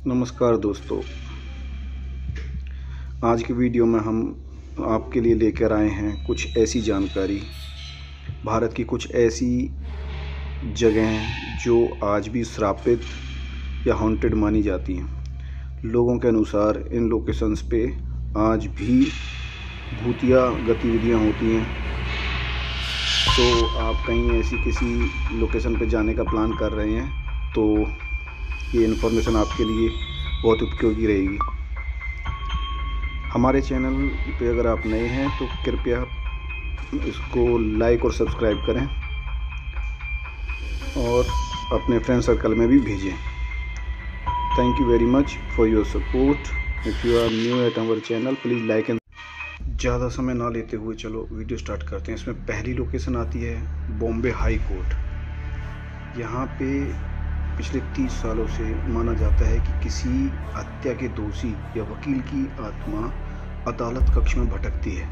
नमस्कार दोस्तों, आज की वीडियो में हम आपके लिए लेकर आए हैं कुछ ऐसी जानकारी, भारत की कुछ ऐसी जगहें जो आज भी श्रापित या हॉन्टेड मानी जाती हैं। लोगों के अनुसार इन लोकेशंस पे आज भी भूतिया गतिविधियां होती हैं। तो आप कहीं ऐसी किसी लोकेशन पे जाने का प्लान कर रहे हैं तो ये इन्फॉर्मेशन आपके लिए बहुत उपयोगी रहेगी। हमारे चैनल पे अगर आप नए हैं तो कृपया इसको लाइक और सब्सक्राइब करें और अपने फ्रेंड सर्कल में भी भेजें। Thank you very much for your support. If you are new at our channel please like and. ज़्यादा समय ना लेते हुए चलो वीडियो स्टार्ट करते हैं। इसमें पहली लोकेशन आती है बॉम्बे हाई कोर्ट। यहाँ पे पिछले 30 सालों से माना जाता है कि किसी हत्या के दोषी या वकील की आत्मा अदालत कक्ष में भटकती है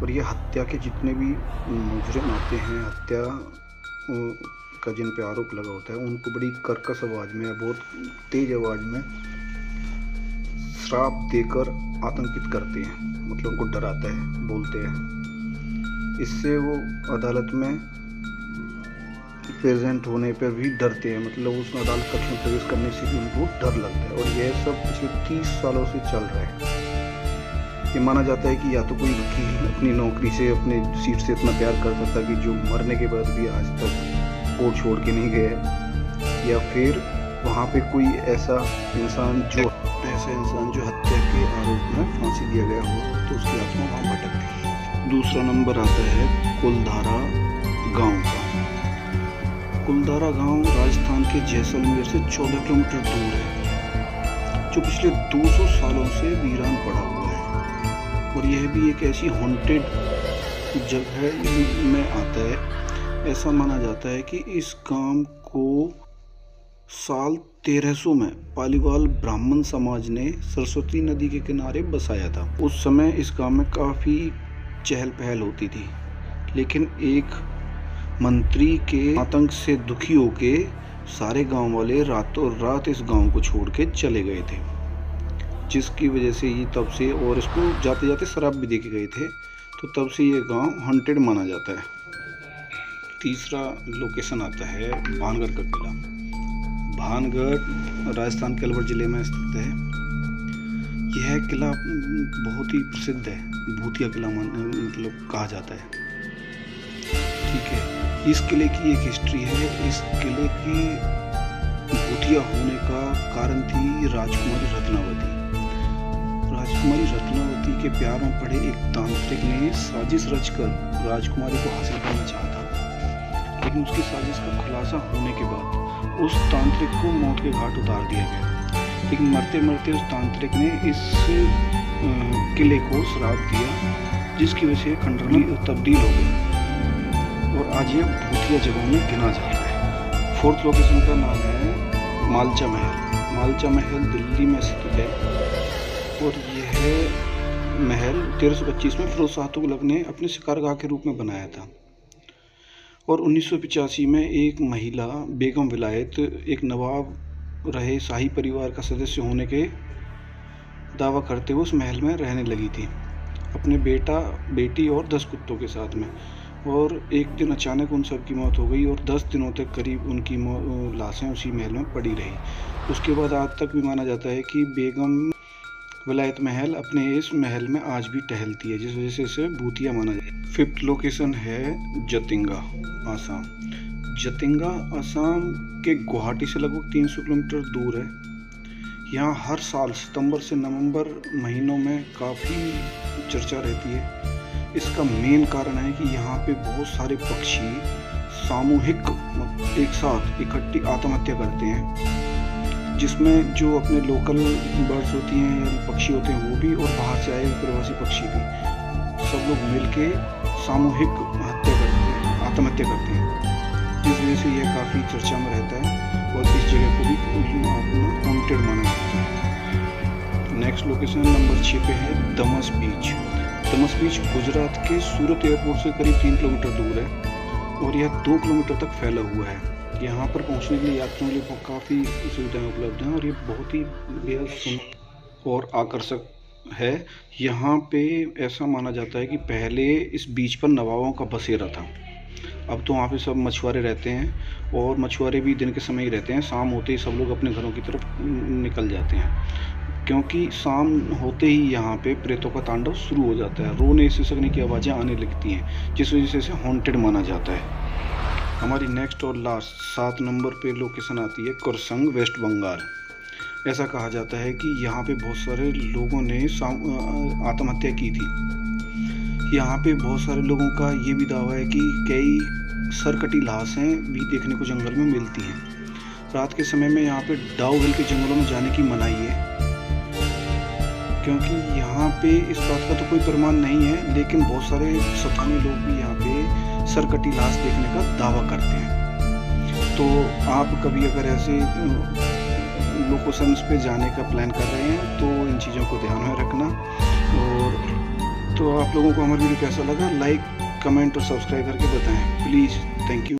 और यह हत्या के जितने भी मुजरिम आते हैं, हत्या का जिन पे आरोप लगा होता है, उनको बड़ी कर्कश आवाज़ में, बहुत तेज आवाज़ में श्राप देकर आतंकित करते हैं। मतलब उनको डराता है, बोलते हैं। इससे वो अदालत में प्रेजेंट होने पर भी डरते हैं। मतलब उस अदालत कक्ष में प्रवेश करने से भी उनको डर लगता है और यह सब पिछले 30 सालों से चल रहा है। ये माना जाता है कि या तो कोई वकील अपनी नौकरी से, अपने सीट से इतना प्यार करता था कि जो मरने के बाद भी आज तक कोर्ट छोड़ के नहीं गया, या फिर वहाँ पे कोई ऐसा इंसान जो हत्या के आरोप में फांसी दिया गया हो तो उसकी आत्मा वहाँ भटकती है। दूसरा नंबर आता है कुलधारा गाँव का। कुलधारा गांव राजस्थान के जैसलमेर से 14 किलोमीटर दूर है, जो पिछले 200 सालों से वीरान पड़ा हुआ है और यह भी एक ऐसी हॉन्टेड जगह में आता है। ऐसा माना जाता है कि इस गांव को साल 1300 में पालीवाल ब्राह्मण समाज ने सरस्वती नदी के किनारे बसाया था। उस समय इस गांव में काफ़ी चहल पहल होती थी, लेकिन एक मंत्री के आतंक से दुखी होके सारे गांव वाले रातों रात इस गांव को छोड़ के चले गए थे, जिसकी वजह से ये तब से, और इसको जाते जाते शराब भी दे के गए थे, तो तब से ये गांव हॉन्टेड माना जाता है। तीसरा लोकेशन आता है भानगढ़ का किला। भानगढ़ राजस्थान के अलवर जिले में स्थित है। यह किला बहुत ही प्रसिद्ध है, भूतिया किला मतलब कहा जाता है। ठीक है, इस किले की एक हिस्ट्री है। इस किले के भूतिया होने का कारण थी राजकुमारी रत्नावती। राजकुमारी रत्नावती के प्यार में पड़े एक तांत्रिक ने साजिश रचकर राजकुमारी को हासिल करना चाहा था, लेकिन उसकी साजिश का खुलासा होने के बाद उस तांत्रिक को मौत के घाट उतार दिया गया। लेकिन मरते मरते उस तांत्रिक ने इस किले को श्राप दिया, जिसकी वजह से खंडहर तब्दील हो गई और आज ये भूतिया जगहों में गिना जाता है। फोर्थ लोकेशन का नाम है मालचा महल। मालचा महल दिल्ली में स्थित है और यह महल 1325 में फिरोज शाह तुगलक ने अपने शिकारगाह के रूप में बनाया था और 1985 में एक महिला बेगम विलायत एक नवाब रहे शाही परिवार का सदस्य होने के दावा करते हुए उस महल में रहने लगी थी, अपने बेटा, बेटी और 10 कुत्तों के साथ में। और एक दिन अचानक उन सब की मौत हो गई और 10 दिनों तक करीब उनकी लाशें उसी महल में पड़ी रही। उसके बाद आज तक भी माना जाता है कि बेगम विलायत महल अपने इस महल में आज भी टहलती है, जिस वजह से इसे भूतिया माना जाता है। फिफ्थ लोकेशन है जतिंगा, आसाम। जतिंगा आसाम के गुवाहाटी से लगभग 300 किलोमीटर दूर है। यहाँ हर साल सितंबर से नवंबर महीनों में काफ़ी चर्चा रहती है। इसका मेन कारण है कि यहाँ पे बहुत सारे पक्षी सामूहिक एक साथ इकट्ठी आत्महत्या करते हैं, जिसमें जो अपने लोकल बर्ड्स होती हैं या पक्षी होते हैं वो भी, और बाहर से आए प्रवासी पक्षी भी, सब लोग मिलके सामूहिक हत्या करते हैं, आत्महत्या करते हैं, जिस वजह से यह काफ़ी चर्चा में रहता है और इस जगह को भी हॉन्टेड माना जाता है। नेक्स्ट लोकेशन नंबर 6 पे है दमस बीच। दमस बीच गुजरात के सूरत एयरपोर्ट से करीब 3 किलोमीटर दूर है और यह 2 किलोमीटर तक फैला हुआ है। यहाँ पर पहुँचने के लिए यात्रियों के लिए काफ़ी सुविधाएं उपलब्ध हैं और ये बहुत ही बेहद सुंदर और आकर्षक है। यहाँ पे ऐसा माना जाता है कि पहले इस बीच पर नवाबों का बसेरा था। अब तो वहाँ पे सब मछुआरे रहते हैं और मछुआरे भी दिन के समय ही रहते हैं। शाम होते ही सब लोग अपने घरों की तरफ निकल जाते हैं, क्योंकि शाम होते ही यहाँ पे प्रेतों का तांडव शुरू हो जाता है। रोने सिसकने की आवाज़ें आने लगती हैं, जिस वजह से इसे हॉन्टेड माना जाता है। हमारी नेक्स्ट और लास्ट 7 नंबर पे लोकेशन आती है कुरसंग, वेस्ट बंगाल। ऐसा कहा जाता है कि यहाँ पे बहुत सारे लोगों ने आत्महत्या की थी। यहाँ पे बहुत सारे लोगों का ये भी दावा है कि कई सरकटी लाशें भी देखने को जंगल में मिलती हैं। रात के समय में यहाँ पे डाउहिल के जंगलों में जाने की मनाही है, क्योंकि यहाँ पे इस बात का तो कोई प्रमाण नहीं है, लेकिन बहुत सारे स्थानीय लोग भी यहाँ पे सरकटी लाश देखने का दावा करते हैं। तो आप कभी अगर ऐसे लोकेशंस पे जाने का प्लान कर रहे हैं तो इन चीज़ों को ध्यान में रखना। और तो आप लोगों को हमारा वीडियो कैसा लगा, लाइक, कमेंट और सब्सक्राइब करके बताएं प्लीज़। Thank you.